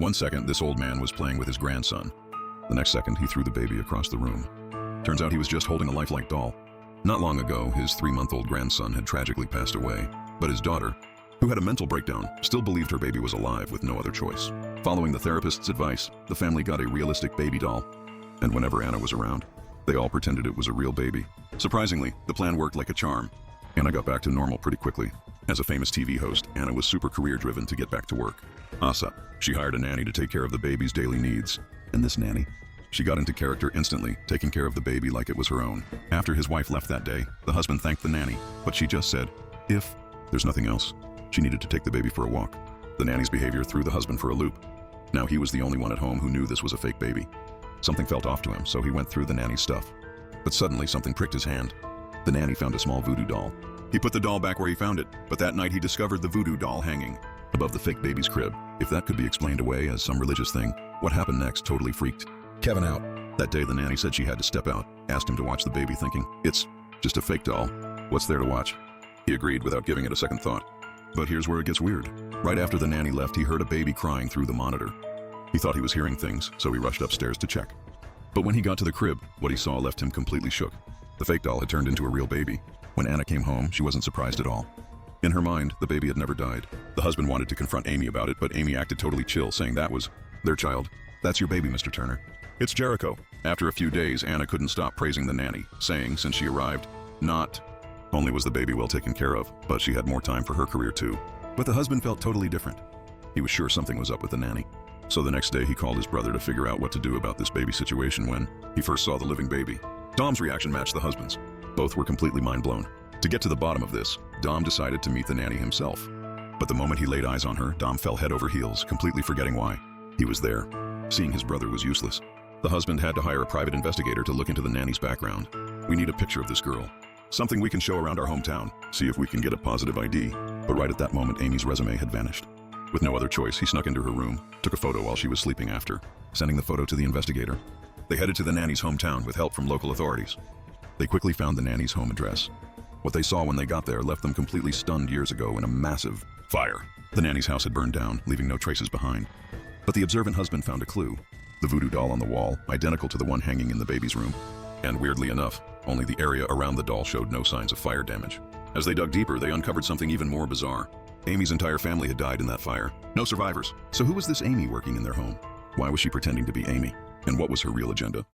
One second, this old man was playing with his grandson. The next second, he threw the baby across the room. Turns out he was just holding a lifelike doll. Not long ago, his 3-month-old grandson had tragically passed away, but his daughter, who had a mental breakdown, still believed her baby was alive with no other choice. Following the therapist's advice, the family got a realistic baby doll, and whenever Anna was around, they all pretended it was a real baby. Surprisingly, the plan worked like a charm. Anna got back to normal pretty quickly. As a famous TV host, Anna was super career-driven to get back to work. ASAP, she hired a nanny to take care of the baby's daily needs. And this nanny, she got into character instantly, taking care of the baby like it was her own. After his wife left that day, the husband thanked the nanny, but she just said, if there's nothing else, she needed to take the baby for a walk. The nanny's behavior threw the husband for a loop. Now he was the only one at home who knew this was a fake baby. Something felt off to him, so he went through the nanny's stuff. But suddenly something pricked his hand. The nanny found a small voodoo doll. He put the doll back where he found it, but that night he discovered the voodoo doll hanging above the fake baby's crib. If that could be explained away as some religious thing, what happened next totally freaked Kevin out. That day the nanny said she had to step out, asked him to watch the baby thinking, it's just a fake doll. What's there to watch? He agreed without giving it a second thought. But here's where it gets weird. Right after the nanny left, he heard a baby crying through the monitor. He thought he was hearing things, so he rushed upstairs to check. But when he got to the crib, what he saw left him completely shook. The fake doll had turned into a real baby. When Anna came home, she wasn't surprised at all. In her mind, the baby had never died. The husband wanted to confront Amy about it, but Amy acted totally chill, saying that was their child. That's your baby, Mr. Turner. It's Jericho. After a few days, Anna couldn't stop praising the nanny, saying since she arrived, not only was the baby well taken care of, but she had more time for her career too. But the husband felt totally different. He was sure something was up with the nanny. So the next day he called his brother to figure out what to do about this baby situation when he first saw the living baby. Dom's reaction matched the husband's. Both were completely mind blown. To get to the bottom of this, Dom decided to meet the nanny himself. But the moment he laid eyes on her, Dom fell head over heels, completely forgetting why he was there. Seeing his brother was useless. The husband had to hire a private investigator to look into the nanny's background. We need a picture of this girl. Something we can show around our hometown. See if we can get a positive ID. But right at that moment, Amy's resume had vanished. With no other choice, he snuck into her room, took a photo while she was sleeping after, sending the photo to the investigator. They headed to the nanny's hometown with help from local authorities. They quickly found the nanny's home address. What they saw when they got there left them completely stunned years ago in a massive fire. The nanny's house had burned down, leaving no traces behind. But the observant husband found a clue. The voodoo doll on the wall, identical to the one hanging in the baby's room. And weirdly enough, only the area around the doll showed no signs of fire damage. As they dug deeper, they uncovered something even more bizarre. Amy's entire family had died in that fire. No survivors. So who was this Amy working in their home? Why was she pretending to be Amy? And what was her real agenda?